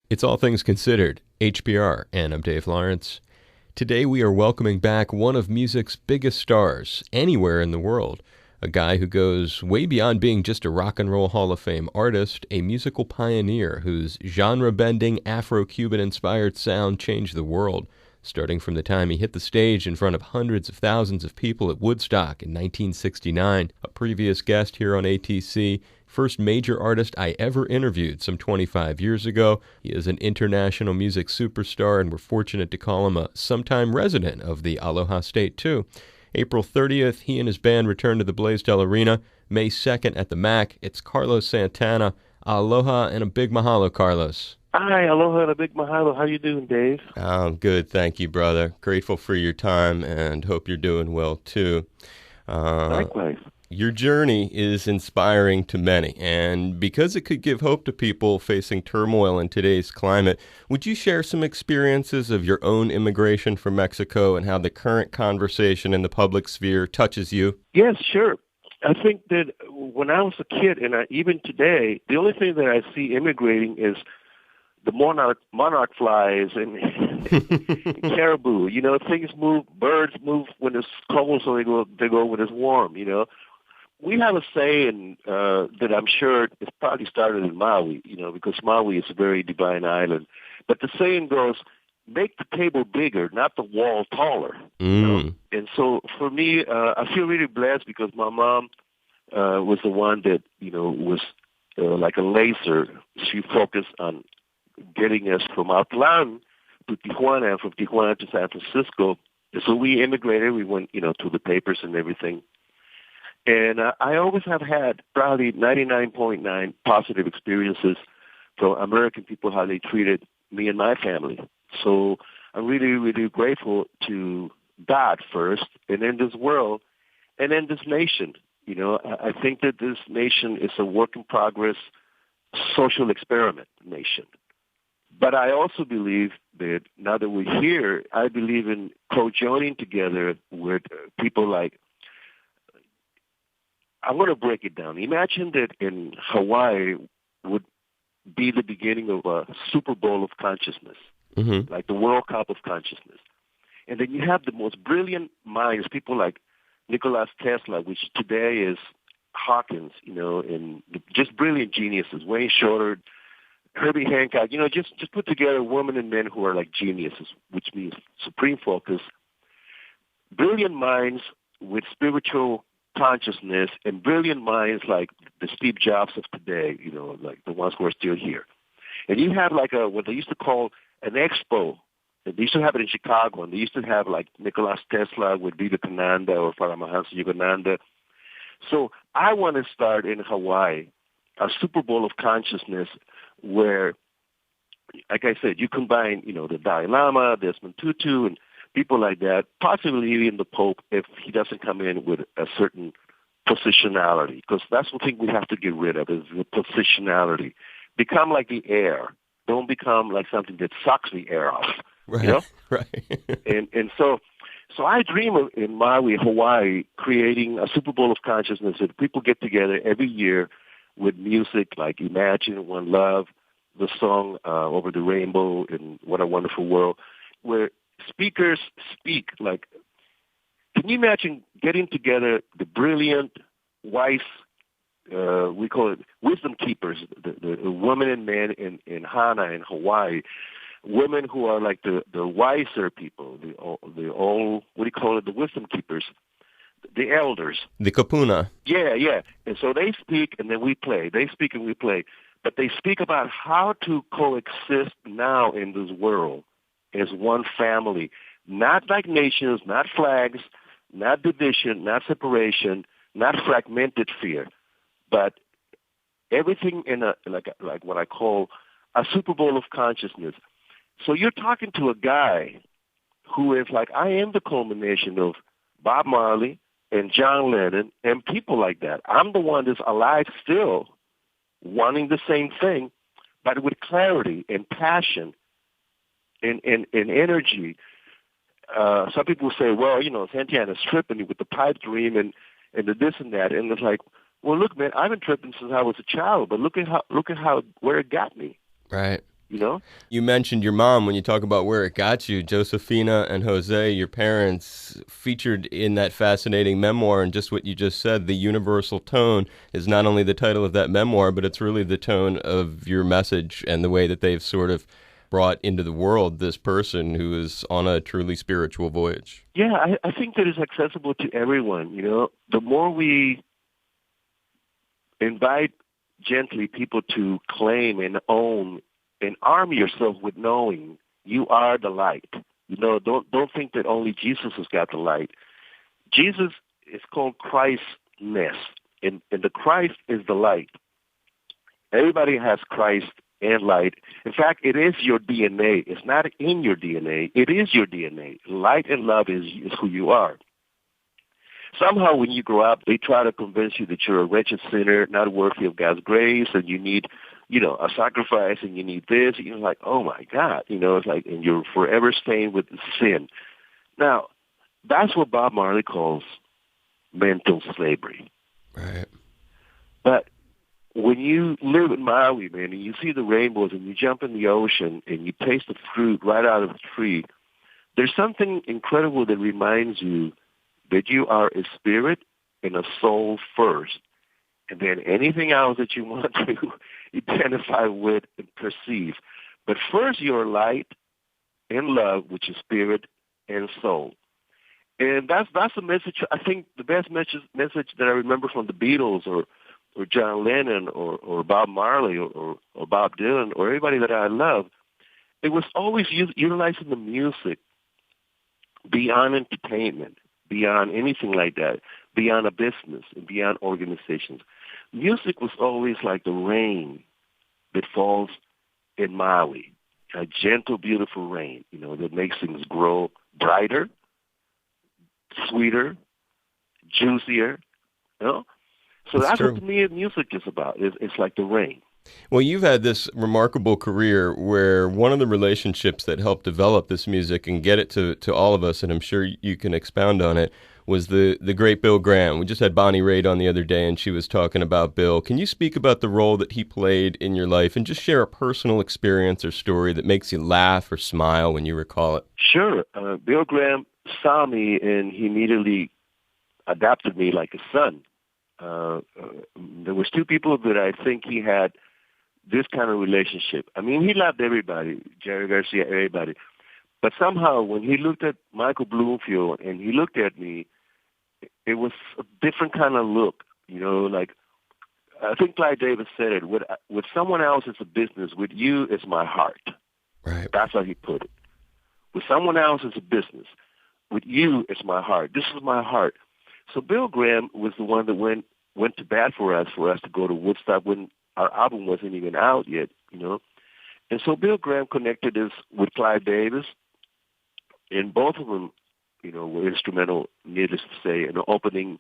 It's All Things Considered, HPR, and I'm Dave Lawrence. Today we are welcoming back one of music's biggest stars anywhere in the world, a guy who goes way beyond being just a rock and roll Hall of Fame artist, a musical pioneer whose genre-bending Afro-Cuban-inspired sound changed the world, starting from the time he hit the stage in front of hundreds of thousands of people at Woodstock in 1969, a previous guest here on ATC, first major artist I ever interviewed some 25 years ago. He is an international music superstar, and we're fortunate to call him a sometime resident of the Aloha State, too. April 30th, he and his band return to the Blaisdell Arena. May 2nd at the MAC, it's Carlos Santana. Aloha and a big mahalo, Carlos. Hi, aloha and a big mahalo. How you doing, Dave? I'm good, thank you, brother. Grateful for your time and hope you're doing well, too. Likewise. Your journey is inspiring to many, and because it could give hope to people facing turmoil in today's climate, would you share some experiences of your own immigration from Mexico and how the current conversation in the public sphere touches you? Yes, sure. I think that when I was a kid, and even today, the only thing that I see immigrating is the monarch flies and caribou. You know, things move, birds move when it's cold, so they go when it's warm, you know. We have a saying that I'm sure it probably started in Maui, you know, because Maui is a very divine island. But the saying goes, make the table bigger, not the wall taller. You know? And so for me, I feel really blessed because my mom was the one that, you know, was like a laser. She focused on getting us from Outland to Tijuana and from Tijuana to San Francisco. And so we immigrated. We went, you know, to the papers and everything. And I always have had probably 99.9 positive experiences from American people, how they treated me and my family. So I'm really, really grateful to God first, and then this world, and then this nation. You know, I think that this nation is a work in progress social experiment nation. But I also believe that now that we're here, I believe in co-joining together with people like, I'm going to break it down. Imagine that in Hawaii would be the beginning of a Super Bowl of consciousness, like the World Cup of consciousness. And then you have the most brilliant minds, people like Nikola Tesla, which today is Hawkins, you know, and just brilliant geniuses, Wayne Shorter, Herbie Hancock, you know, just put together women and men who are like geniuses, which means supreme focus, brilliant minds with spiritual consciousness, and brilliant minds like the Steve Jobs of today, you know, like the ones who are still here. And you have like what they used to call an expo. They used to have it in Chicago, and they used to have like Nikola Tesla with Vivekananda or Paramahansa Yogananda. So I want to start in Hawaii, a Super Bowl of consciousness where, like I said, you combine, you know, the Dalai Lama, Desmond Tutu, and people like that, possibly even the Pope if he doesn't come in with a certain positionality, because that's the thing we have to get rid of is the positionality. Become like the air. Don't become like something that sucks the air off. Right, you know? right. and so I dream of in Maui, Hawaii, creating a Super Bowl of consciousness that people get together every year with music like Imagine, One Love, the song Over the Rainbow, and What a Wonderful World, where speakers speak. Like, can you imagine getting together the brilliant, wise, we call it wisdom keepers, the women and men in Hana in Hawaii, women who are like the wiser people, the old, what do you call it, the wisdom keepers, the elders. The kapuna. Yeah. And so they speak and then we play. They speak and we play. But they speak about how to coexist now in this world as one family, not like nations, not flags, not division, not separation, not fragmented fear, but everything in a like what I call a Super Bowl of consciousness. So you're talking to a guy who is like, I am the culmination of Bob Marley and John Lennon and people like that. I'm the one that's alive still, wanting the same thing, but with clarity and passion and energy. Some people say, well, you know, Santana's tripping with the pipe dream and the this and that. And it's like, well, look, man, I've been tripping since I was a child, but look at how where it got me. Right. you know? You mentioned your mom when you talk about where it got you. Josefina and Jose, your parents, featured in that fascinating memoir, and just what you just said, the universal tone is not only the title of that memoir, but it's really the tone of your message and the way that they've sort of brought into the world this person who is on a truly spiritual voyage. Yeah, I think that it's accessible to everyone, you know? The more we invite gently people to claim and own and arm yourself with knowing you are the light. You know, don't think that only Jesus has got the light. Jesus is called Christness, and the Christ is the light. Everybody has Christ and light. In fact, it is your DNA. It's not in your DNA. It is your DNA. Light and love is who you are. Somehow when you grow up, they try to convince you that you're a wretched sinner, not worthy of God's grace, and you need, you know, a sacrifice, and you need this. And you're like, oh, my God. You know, it's like, and you're forever staying with sin. Now, that's what Bob Marley calls mental slavery. Right. But when you live in Maui, man, and you see the rainbows and you jump in the ocean and you taste the fruit right out of the tree, there's something incredible that reminds you that you are a spirit and a soul first, and then anything else that you want to identify with and perceive. But first, you're light and love, which is spirit and soul. And that's the message. I think the best message that I remember from the Beatles or John Lennon or Bob Marley or Bob Dylan or everybody that I love, it was always utilizing the music beyond entertainment, beyond anything like that, beyond a business and beyond organizations. Music was always like the rain that falls in Maui, a gentle, beautiful rain, you know, that makes things grow brighter, sweeter, juicier, you know? So that's what to me music is about. It's like the rain. Well, you've had this remarkable career where one of the relationships that helped develop this music and get it to all of us, and I'm sure you can expound on it, was the great Bill Graham. We just had Bonnie Raitt on the other day, and she was talking about Bill. Can you speak about the role that he played in your life and just share a personal experience or story that makes you laugh or smile when you recall it? Sure. Bill Graham saw me, and he immediately adopted me like a son. There was two people that I think he had this kind of relationship. I mean, he loved everybody, Jerry Garcia, everybody. But somehow when he looked at Michael Bloomfield and he looked at me, it was a different kind of look, you know, like I think Clive Davis said it, with someone else it's a business, with you it's my heart. Right. That's how he put it. With someone else it's a business. With you it's my heart. This is my heart. So Bill Graham was the one that went to bat for us to go to Woodstock when our album wasn't even out yet, you know. And so Bill Graham connected us with Clive Davis, and both of them, you know, were instrumental, needless to say, in opening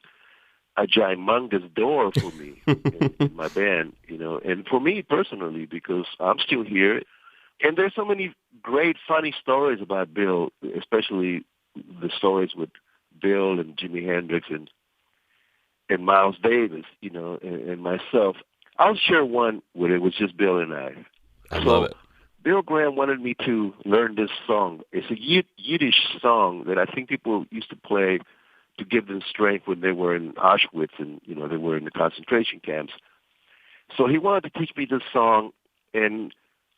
a humongous door for me in my band, you know, and for me personally, because I'm still here. And there's so many great, funny stories about Bill, especially the stories with Bill and Jimi Hendrix and Miles Davis, you know, and myself. I'll share one with it, which is Bill and I. I love it. Bill Graham wanted me to learn this song. It's a Yiddish song that I think people used to play to give them strength when they were in Auschwitz and, you know, they were in the concentration camps. So he wanted to teach me this song, and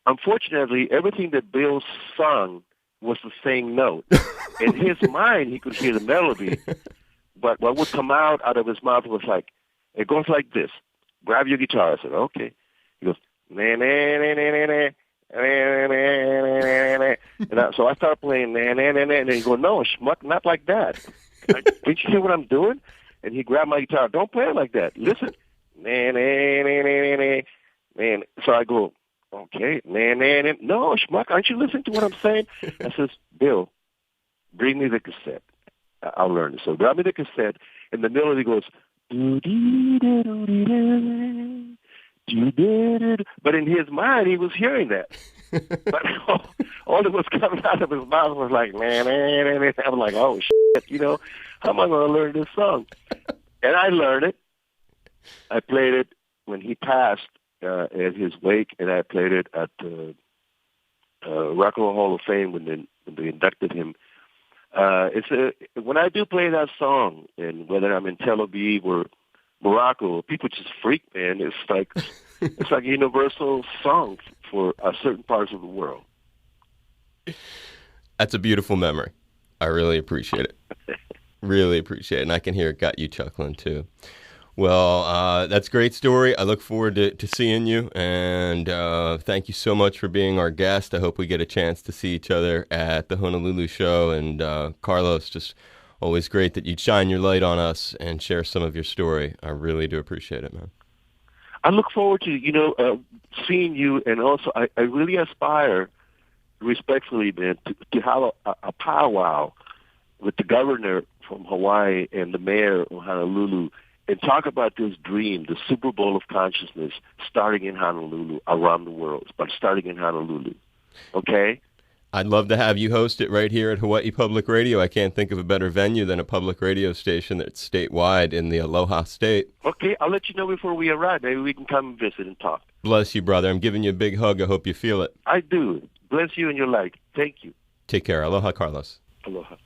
unfortunately, everything that Bill sung was the same note. In his mind, he could hear the melody, but what would come out of his mouth was like, it goes like this. Grab your guitar. I said, okay. He goes, na na na na na. So I started playing, and he goes, no, schmuck, not like that. Did you hear what I'm doing? And he grabbed my guitar. Don't play it like that. Listen. So I go, okay. No, schmuck, aren't you listening to what I'm saying? I says, Bill, bring me the cassette. I'll learn it. So grab me the cassette, and the melody goes, but in his mind, he was hearing that. But all that was coming out of his mouth was like, man. I was like, oh, shit, you know, how am I going to learn this song? And I learned it. I played it when he passed at his wake, and I played it at Rock and Roll Hall of Fame when they inducted him. When I do play that song, and whether I'm in Tel Aviv or Morocco, people just freak, man. It's like it's like a universal song for certain parts of the world. That's a beautiful memory. I really appreciate it. Really appreciate it. And I can hear it got you chuckling, too. Well, that's a great story. I look forward to seeing you. And thank you so much for being our guest. I hope we get a chance to see each other at the Honolulu show. And Carlos, just always great that you'd shine your light on us and share some of your story. I really do appreciate it, man. I look forward to, seeing you. And also, I really aspire, respectfully, man, to have a powwow with the governor from Hawaii and the mayor of Honolulu and talk about this dream, the Super Bowl of consciousness, starting in Honolulu, around the world, but starting in Honolulu. Okay? I'd love to have you host it right here at Hawaii Public Radio. I can't think of a better venue than a public radio station that's statewide in the Aloha State. Okay, I'll let you know before we arrive. Maybe we can come and visit and talk. Bless you, brother. I'm giving you a big hug. I hope you feel it. I do. Bless you and your life. Thank you. Take care. Aloha, Carlos. Aloha.